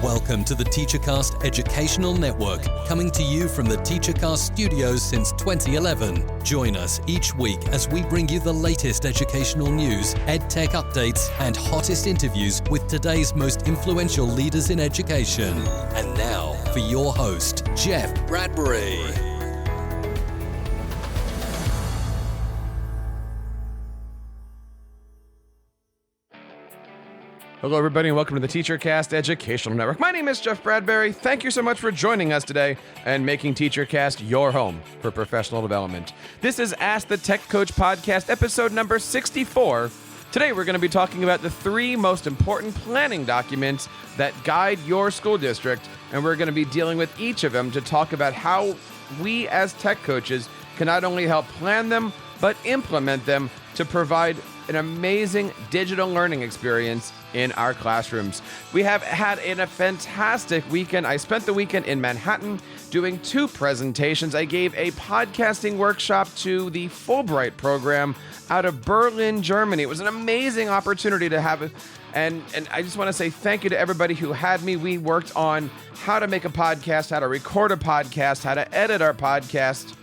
Welcome to the TeacherCast Educational Network, coming to you from the TeacherCast studios since 2011. Join us each week as we bring you the latest educational news, EdTech updates, and hottest interviews with today's most influential leaders in education. And now, for your host, Jeff Bradbury. Hello, everybody, and welcome to the TeacherCast Educational Network. My name is Jeff Bradbury. Thank you so much for joining us today and making TeacherCast your home for professional development. This is Ask the Tech Coach podcast, episode number 64. Today, we're going to be talking about the three most important planning documents that guide your school district, and we're going to be dealing with each of them to talk about how we as tech coaches can not only help plan them, but implement them to provide an amazing digital learning experience in our classrooms. We have had a fantastic weekend. I spent the weekend in Manhattan doing two presentations. I gave a podcasting workshop to the Fulbright program out of Berlin, Germany. It was an amazing opportunity to have it. And I just want to say thank you to everybody who had me. We worked on how to make a podcast, how to record a podcast, how to edit our podcast.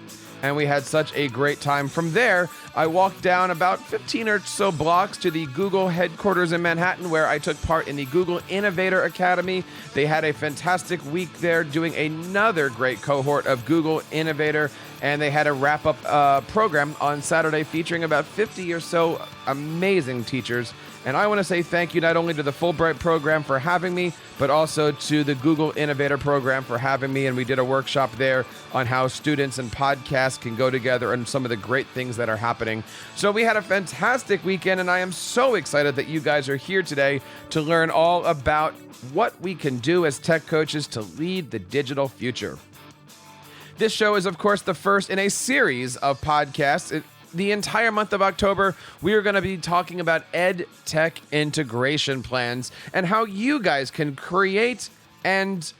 And we had such a great time. From there, I walked down about 15 or so blocks to the Google headquarters in Manhattan, where I took part in the Google Innovator Academy. They had a fantastic week there doing another great cohort of Google Innovator, and they had a wrap-up program on Saturday featuring about 50 or so amazing teachers. And I want to say thank you not only to the Fulbright program for having me, but also to the Google Innovator program for having me. And we did a workshop there on how students and podcasts can go together and some of the great things that are happening. So we had a fantastic weekend, and I am so excited that you guys are here today to learn all about what we can do as tech coaches to lead the digital future. This show is, of course, the first in a series of podcasts. The entire month of October, we are going to be talking about EdTech integration plans and how you guys can create and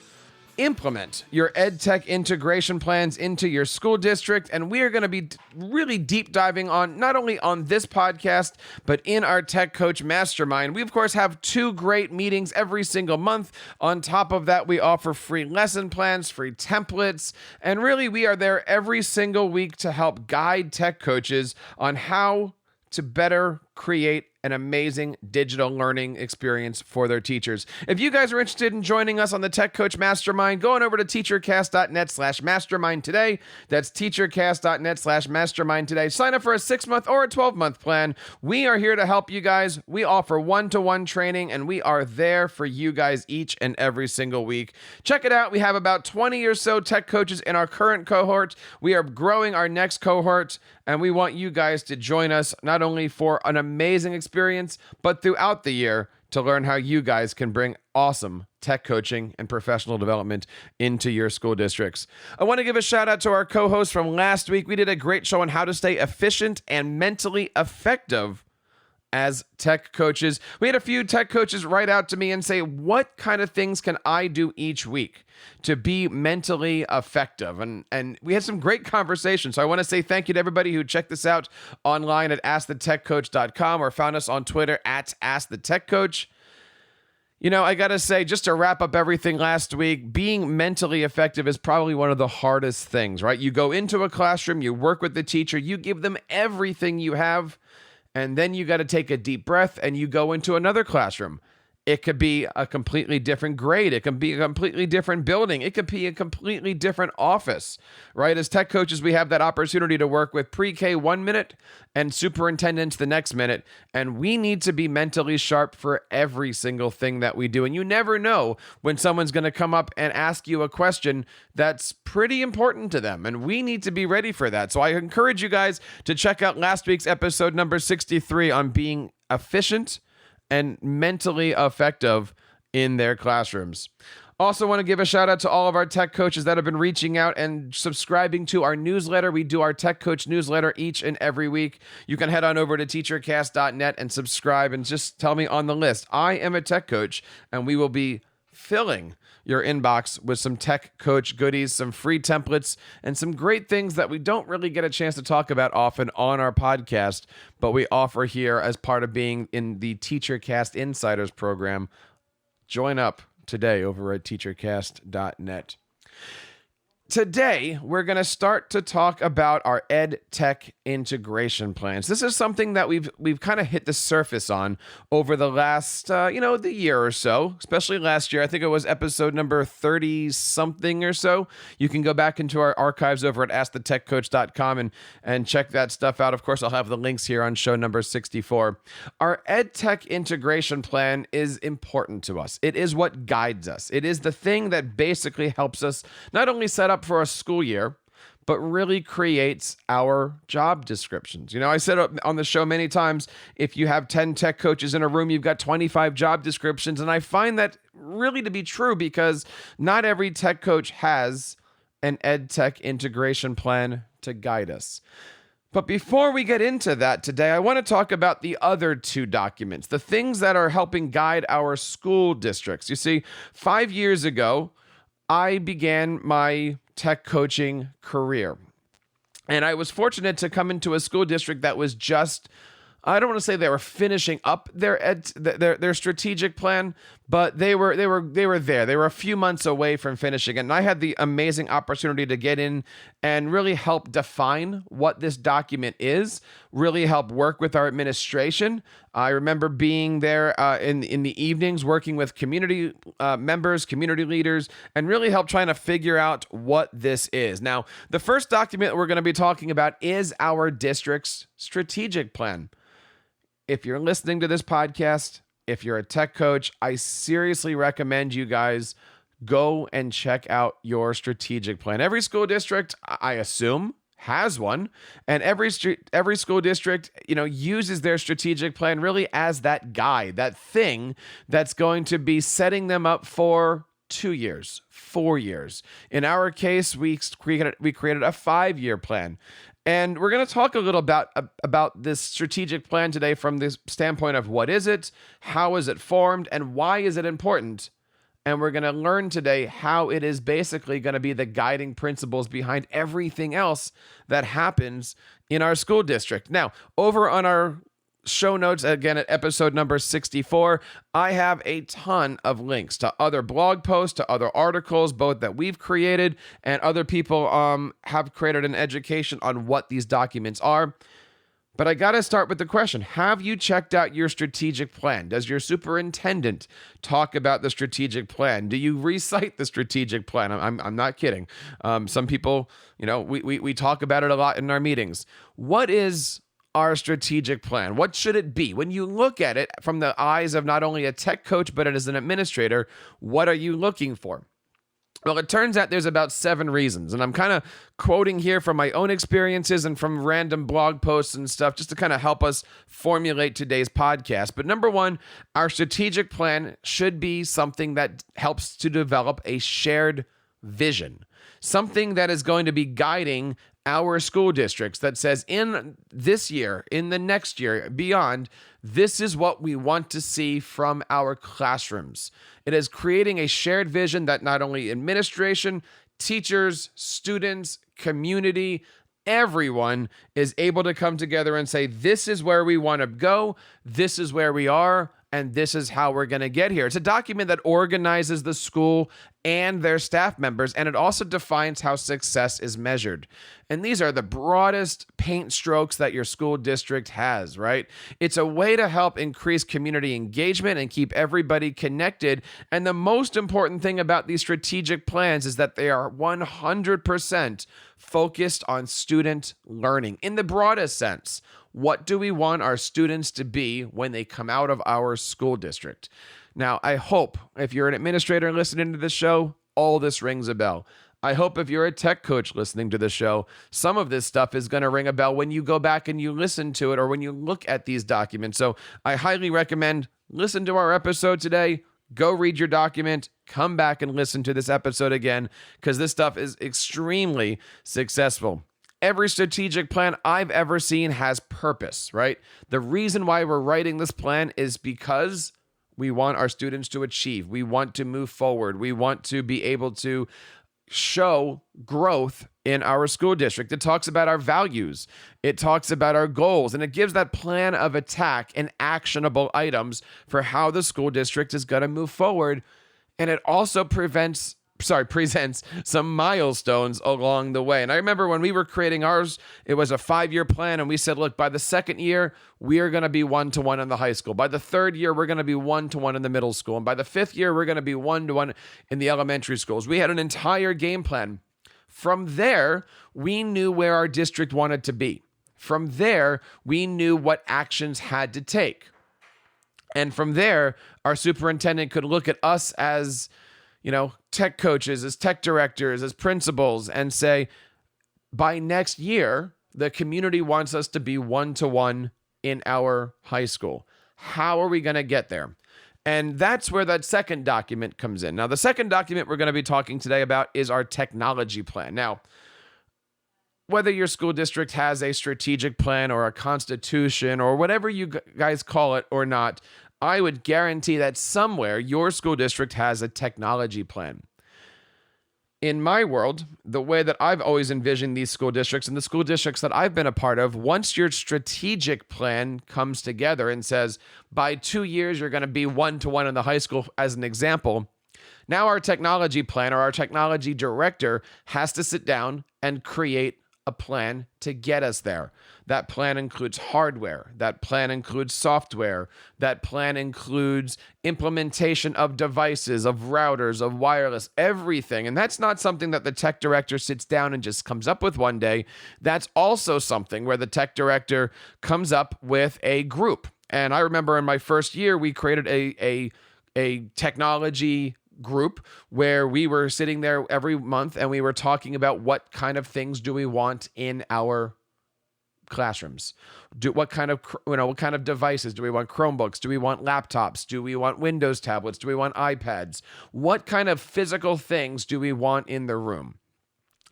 implement your EdTech integration plans into your school district. And we are going to be really deep diving on not only on this podcast, but in our Tech Coach Mastermind. We, of course, have two great meetings every single month. On top of that, we offer free lesson plans, free templates, and really we are there every single week to help guide tech coaches on how to better create an amazing digital learning experience for their teachers. If you guys are interested in joining us on the Tech Coach Mastermind, go on over to teachercast.net/mastermind today. That's teachercast.net/mastermind today. Sign up for a 6-month or a 12-month plan. We are here to help you guys. We offer one-to-one training, and we are there for you guys each and every single week. Check it out. We have about 20 or so tech coaches in our current cohort. We are growing our next cohort, and we want you guys to join us not only for an amazing experience, but throughout the year to learn how you guys can bring awesome tech coaching and professional development into your school districts. I want to give a shout out to our co-host from last week. We did a great show on how to stay efficient and mentally effective as tech coaches. We had a few tech coaches write out to me and say, what kind of things can I do each week to be mentally effective? And we had some great conversations. So I want to say thank you to everybody who checked this out online at askthetechcoach.com or found us on Twitter at askthetechcoach. You know, I got to say, just to wrap up everything last week, being mentally effective is probably one of the hardest things, right? You go into a classroom, you work with the teacher, you give them everything you have, and then you got to take a deep breath and you go into another classroom. It could be a completely different grade. It can be a completely different building. It could be a completely different office, right? As tech coaches, we have that opportunity to work with pre-K 1 minute and superintendents the next minute. And we need to be mentally sharp for every single thing that we do. And you never know when someone's going to come up and ask you a question that's pretty important to them. And we need to be ready for that. So I encourage you guys to check out last week's episode number 63 on being efficient and mentally effective in their classrooms. Also want to give a shout out to all of our tech coaches that have been reaching out and subscribing to our newsletter. We do our Tech Coach newsletter each and every week. You can head on over to teachercast.net and subscribe and just tell me on the list, I am a tech coach, and we will be filling your inbox with some tech coach goodies, some free templates, and some great things that we don't really get a chance to talk about often on our podcast, but we offer here as part of being in the TeacherCast Insiders program. Join up. today over at teachercast.net. Today, we're going to start to talk about our EdTech integration plans. This is something that we've kind of hit the surface on over the last, the year or so, especially last year. I think it was episode number 30-something or so. You can go back into our archives over at askthetechcoach.com and check that stuff out. Of course, I'll have the links here on show number 64. Our EdTech integration plan is important to us. It is what guides us. It is the thing that basically helps us not only set up for a school year, but really creates our job descriptions. I said on the show many times, if you have 10 tech coaches in a room, you've got 25 job descriptions. And I find that really to be true because not every tech coach has an EdTech integration plan to guide us. But before we get into that today, I want to talk about the other two documents, the things that are helping guide our school districts. You see, 5 years ago, I began my tech coaching career. And I was fortunate to come into a school district that was just, I don't want to say they were finishing up their strategic plan, but they were there. They were a few months away from finishing it. And I had the amazing opportunity to get in and really help define what this document is, really help work with our administration. I remember being there in the evenings, working with community members, community leaders, and really help trying to figure out what this is. Now, the first document we're going to be talking about is our district's strategic plan. If you're listening to this podcast, if you're a tech coach, I seriously recommend you guys go and check out your strategic plan. Every school district, I assume, has one, and every school district, uses their strategic plan really as that guide, that thing that's going to be setting them up for 2 years, 4 years. In our case, we created a 5-year plan. And we're going to talk a little about this strategic plan today from the standpoint of what is it, how is it formed, and why is it important. And we're going to learn today how it is basically going to be the guiding principles behind everything else that happens in our school district. Now, over on our show notes, again, at episode number 64, I have a ton of links to other blog posts, to other articles, both that we've created and other people have created an education on what these documents are. But I got to start with the question, have you checked out your strategic plan? Does your superintendent talk about the strategic plan? Do you recite the strategic plan? I'm not kidding. Some people, we talk about it a lot in our meetings. What is our strategic plan? What should it be? When you look at it from the eyes of not only a tech coach, but as an administrator, what are you looking for? Well, it turns out there's about 7 reasons, and I'm kind of quoting here from my own experiences and from random blog posts and stuff just to kind of help us formulate today's podcast. But number 1, our strategic plan should be something that helps to develop a shared vision, something that is going to be guiding our school districts that says in this year, in the next year, beyond, this is what we want to see from our classrooms. It is creating a shared vision that not only administration, teachers, students, community, everyone is able to come together and say, this is where we want to go, this is where we are, and this is how we're going to get here. It's a document that organizes the school and their staff members, and it also defines how success is measured. And these are the broadest paint strokes that your school district has, right? It's a way to help increase community engagement and keep everybody connected. And the most important thing about these strategic plans is that they are 100% focused on student learning in the broadest sense. What do we want our students to be when they come out of our school district? Now, I hope if you're an administrator listening to this show, all this rings a bell. I hope if you're a tech coach listening to the show, some of this stuff is going to ring a bell when you go back and you listen to it or when you look at these documents. So I highly recommend listen to our episode today, go read your document, come back and listen to this episode again, because this stuff is extremely successful. Every strategic plan I've ever seen has purpose, right? The reason why we're writing this plan is because we want our students to achieve. We want to move forward. We want to be able to show growth in our school district. It talks about our values. It talks about our goals, and it gives that plan of attack and actionable items for how the school district is going to move forward. And it also presents some milestones along the way. And I remember when we were creating ours, it was a 5-year plan. And we said, look, by the second year, we are going to be 1-to-1 in the high school. By the third year, we're going to be 1-to-1 in the middle school. And by the 5th year, we're going to be 1-to-1 in the elementary schools. We had an entire game plan. From there, we knew where our district wanted to be. From there, we knew what actions had to take. And from there, our superintendent could look at us as, tech coaches, as tech directors, as principals, and say, by next year, the community wants us to be 1-to-1 in our high school. How are we going to get there? And that's where that second document comes in. Now, the second document we're going to be talking today about is our technology plan. Now, whether your school district has a strategic plan or a constitution or whatever you guys call it or not, I would guarantee that somewhere your school district has a technology plan. In my world, the way that I've always envisioned these school districts and the school districts that I've been a part of, once your strategic plan comes together and says, by 2 years, you're going to be 1-to-1 in the high school, as an example, now our technology plan or our technology director has to sit down and create a plan to get us there. That plan includes hardware. That plan includes software. That plan includes implementation of devices, of routers, of wireless, everything. And that's not something that the tech director sits down and just comes up with one day. That's also something where the tech director comes up with a group. And I remember in my first year, we created a technology group where we were sitting there every month and we were talking about what kind of things do we want in our classrooms. What kind of devices do we want? Chromebooks? Do we want laptops? Do we want Windows tablets? Do we want iPads? What kind of physical things do we want in the room?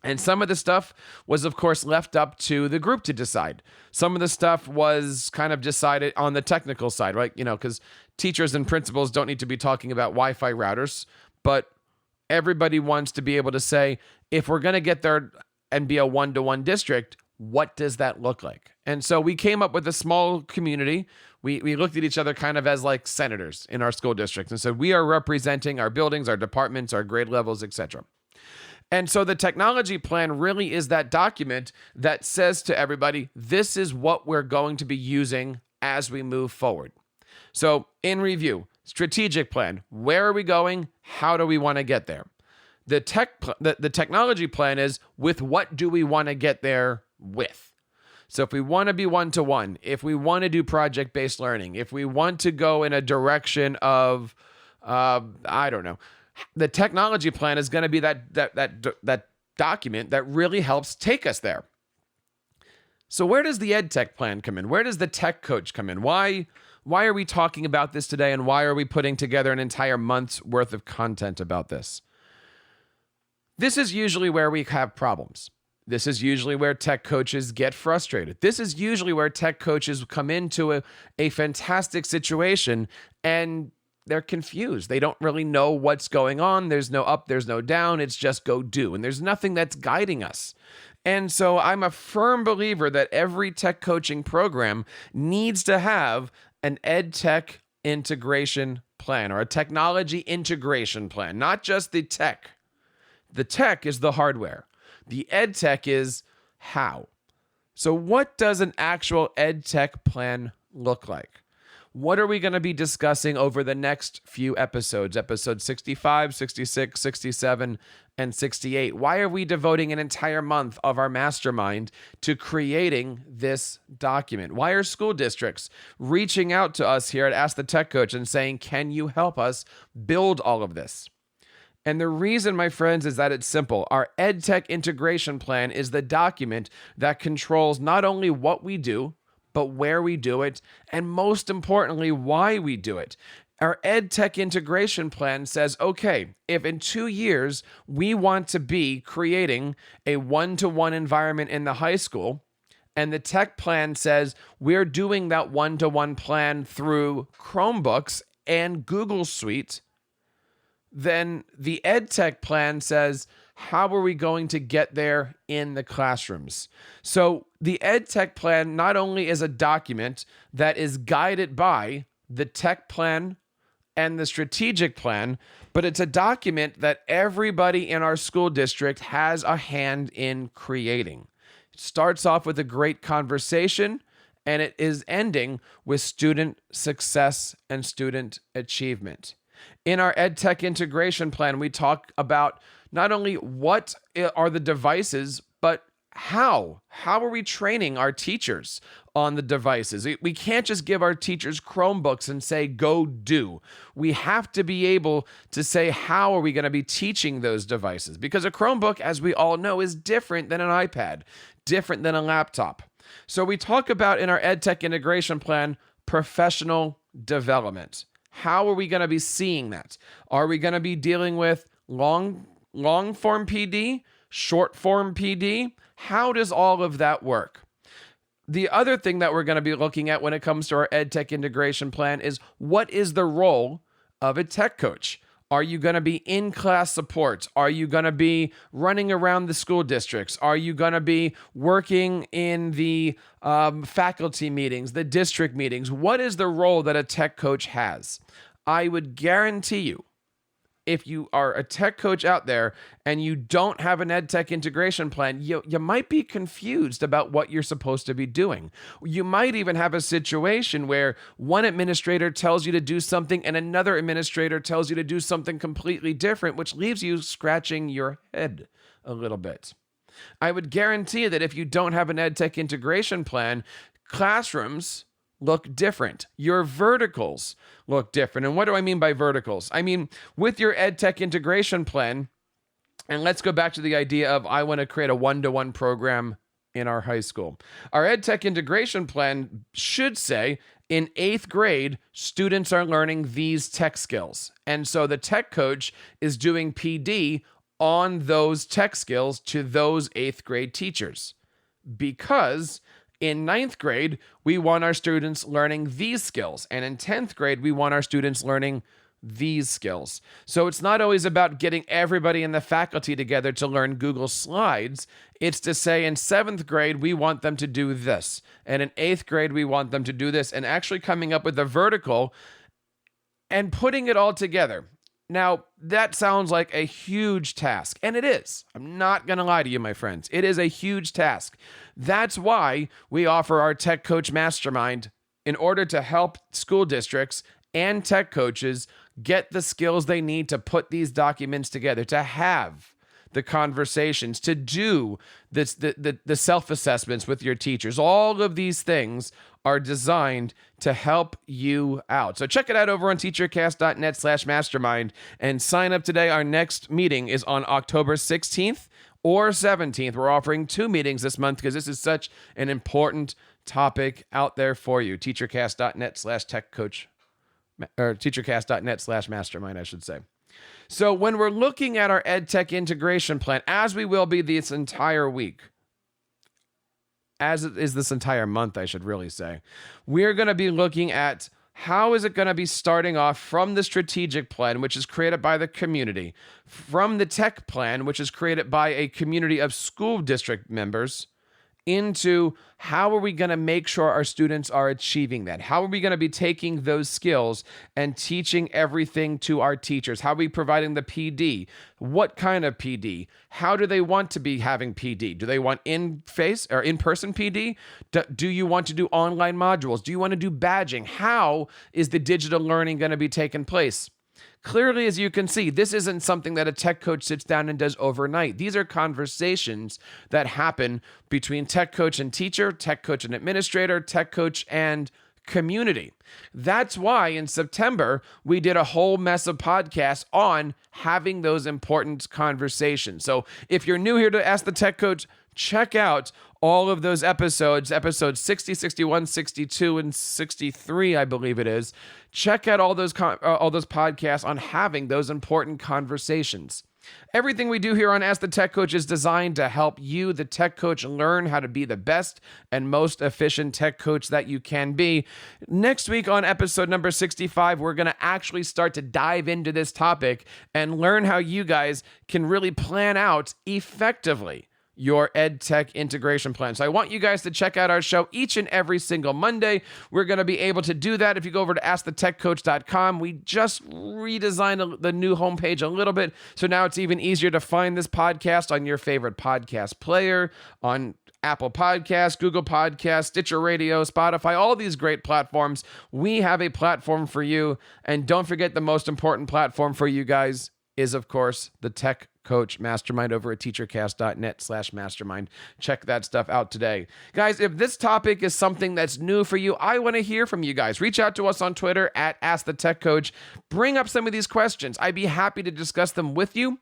And some of the stuff was, of course, left up to the group to decide. Some of the stuff was kind of decided on the technical side, right? Because teachers and principals don't need to be talking about Wi-Fi routers, but everybody wants to be able to say, if we're going to get there and be a 1-to-1 district, what does that look like? And so we came up with a small community. We looked at each other kind of as like senators in our school district and said, we are representing our buildings, our departments, our grade levels, etc. And so the technology plan really is that document that says to everybody, this is what we're going to be using as we move forward. So in review, strategic plan, where are we going? How do we want to get there? The technology plan is, with what do we want to get there with? So if we want to be 1-to-1, if we want to do project-based learning, if we want to go in a direction of, the technology plan is going to be that document that really helps take us there. So where does the EdTech plan come in? Where does the tech coach come in? Why are we talking about this today, and why are we putting together an entire month's worth of content about this? This is usually where we have problems. This is usually where tech coaches get frustrated. This is usually where tech coaches come into a fantastic situation and they're confused. They don't really know what's going on. There's no up, there's no down. It's just go do. And there's nothing that's guiding us. And so I'm a firm believer that every tech coaching program needs to have an EdTech integration plan or a technology integration plan, not just the tech. The tech is the hardware. The EdTech is how. So what does an actual EdTech plan look like? What are we going to be discussing over the next few episodes? Episodes 65, 66, 67, and 68. Why are we devoting an entire month of our mastermind to creating this document? Why are school districts reaching out to us here at Ask the Tech Coach and saying, can you help us build all of this? And the reason, my friends, is that it's simple. Our EdTech integration plan is the document that controls not only what we do, but where we do it, and most importantly, why we do it. Our EdTech integration plan says, okay, if in 2 years we want to be creating a 1-to-1 environment in the high school, and the tech plan says we're doing that 1-to-1 plan through Chromebooks and Google Suite, then the EdTech plan says, how are we going to get there in the classrooms? So the EdTech plan not only is a document that is guided by the tech plan and the strategic plan, but it's a document that everybody in our school district has a hand in creating. It starts off with a great conversation, and it is ending with student success and student achievement. In our EdTech integration plan, we talk about not only what are the devices, but how. How are we training our teachers on the devices? We can't just give our teachers Chromebooks and say, go do. We have to be able to say, how are we going to be teaching those devices? Because a Chromebook, as we all know, is different than an iPad, different than a laptop. So we talk about in our EdTech integration plan, professional development. How are we going to be seeing that? Are we going to be dealing with long form PD, short form PD? How does all of that work? The other thing that we're going to be looking at when it comes to our EdTech integration plan is, what is the role of a tech coach? Are you going to be in-class support? Are you going to be running around the school districts? Are you going to be working in the faculty meetings, the district meetings? What is the role that a tech coach has? I would guarantee you, if you are a tech coach out there and you don't have an EdTech integration plan, you might be confused about what you're supposed to be doing. You might even have a situation where one administrator tells you to do something and another administrator tells you to do something completely different, which leaves you scratching your head a little bit. I would guarantee that if you don't have an EdTech integration plan, classrooms look different. Your verticals look different. And what do I mean by verticals? I mean, with your EdTech integration plan, and let's go back to the idea of, I want to create a one-to-one program in our high school. Our EdTech integration plan should say, in 8th grade, students are learning these tech skills. And so the tech coach is doing PD on those tech skills to those 8th grade teachers. Because in 9th grade, we want our students learning these skills. And in 10th grade, we want our students learning these skills. So it's not always about getting everybody in the faculty together to learn Google Slides. It's to say, in 7th grade, we want them to do this. And in 8th grade, we want them to do this. And actually coming up with a vertical and putting it all together. Now, that sounds like a huge task, and it is. I'm not going to lie to you, my friends. It is a huge task. That's why we offer our Tech Coach Mastermind, in order to help school districts and tech coaches get the skills they need to put these documents together, to have the conversations, to do this, the self-assessments with your teachers. All of these things are designed to help you out. So check it out over on teachercast.net/mastermind and sign up today. Our next meeting is on October 16th or 17th. We're offering 2 meetings this month because this is such an important topic out there for you. teachercast.net/techcoach, or teachercast.net/mastermind, I should say. So when we're looking at our EdTech integration plan, as we will be this entire week, as it is this entire month, I should really say, we're going to be looking at how is it going to be starting off from the strategic plan, which is created by the community, from the tech plan, which is created by a community of school district members, into how are we going to make sure our students are achieving that? How are we going to be taking those skills and teaching everything to our teachers? How are we providing the PD? What kind of PD? How do they want to be having PD? Do they want in-face or in-person PD? Do you want to do online modules? Do you want to do badging? How is the digital learning going to be taking place? Clearly, as you can see, this isn't something that a tech coach sits down and does overnight. These are conversations that happen between tech coach and teacher, tech coach and administrator, tech coach and community. That's why in September, we did a whole mess of podcasts on having those important conversations. So if you're new here to Ask the Tech Coach, check out all of those episodes 60, 61, 62, and 63, I believe it is. Check out all those podcasts on having those important conversations. Everything we do here on Ask the Tech Coach is designed to help you, the tech coach, learn how to be the best and most efficient tech coach that you can be. Next week on episode number 65, we're going to actually start to dive into this topic and learn how you guys can really plan out effectively your EdTech integration plan. So I want you guys to check out our show each and every single Monday. We're going to be able to do that if you go over to AskTheTechCoach.com. We just redesigned the new homepage a little bit, so now it's even easier to find this podcast on your favorite podcast player, on Apple Podcasts, Google Podcasts, Stitcher Radio, Spotify, all these great platforms. We have a platform for you. And don't forget, the most important platform for you guys is, of course, the Tech Coach Mastermind over at teachercast.net/mastermind. Check that stuff out today. Guys, if this topic is something that's new for you, I want to hear from you guys. Reach out to us on Twitter at AskTheTechCoach. Bring up some of these questions. I'd be happy to discuss them with you.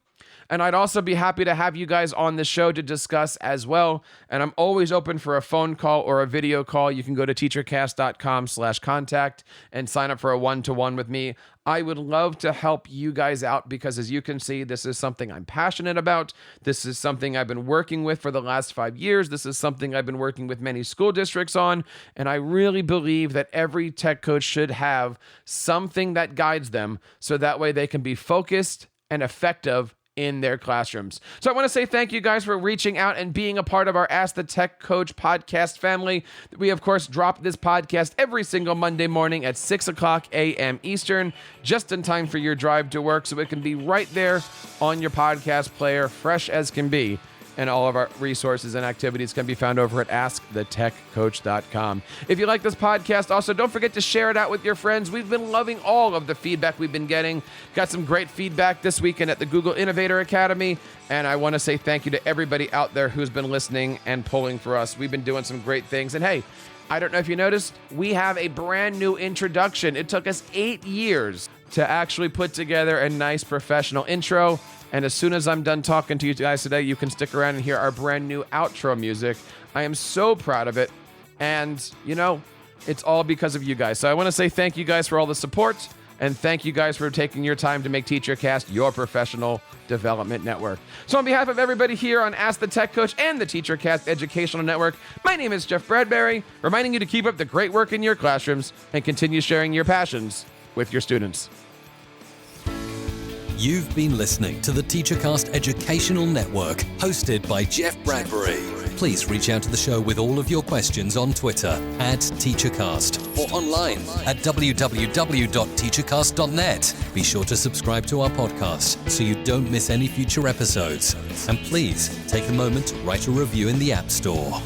And I'd also be happy to have you guys on the show to discuss as well. And I'm always open for a phone call or a video call. You can go to teachercast.com/contact and sign up for a one-to-one with me. I would love to help you guys out because, as you can see, this is something I'm passionate about. This is something I've been working with for the last 5 years. This is something I've been working with many school districts on. And I really believe that every tech coach should have something that guides them so that way they can be focused and effective in their classrooms. So I want to say thank you guys for reaching out and being a part of our Ask the Tech Coach podcast family. We, of course, drop this podcast every single Monday morning at 6 o'clock a.m. Eastern, just in time for your drive to work, so it can be right there on your podcast player, fresh as can be. And all of our resources and activities can be found over at AskTheTechCoach.com. If you like this podcast, also don't forget to share it out with your friends. We've been loving all of the feedback we've been getting. Got some great feedback this weekend at the Google Innovator Academy. And I want to say thank you to everybody out there who's been listening and pulling for us. We've been doing some great things. And hey, I don't know if you noticed, we have a brand new introduction. It took us 8 years to actually put together a nice professional intro. And as soon as I'm done talking to you guys today, you can stick around and hear our brand new outro music. I am so proud of it. And, you know, it's all because of you guys. So I want to say thank you guys for all the support. And thank you guys for taking your time to make TeacherCast your professional development network. So on behalf of everybody here on Ask the Tech Coach and the TeacherCast Educational Network, my name is Jeff Bradbury, reminding you to keep up the great work in your classrooms and continue sharing your passions with your students. You've been listening to the TeacherCast Educational Network, hosted by Jeff Bradbury. Please reach out to the show with all of your questions on Twitter at TeacherCast or online at www.teachercast.net. Be sure to subscribe to our podcast so you don't miss any future episodes. And please take a moment to write a review in the App Store.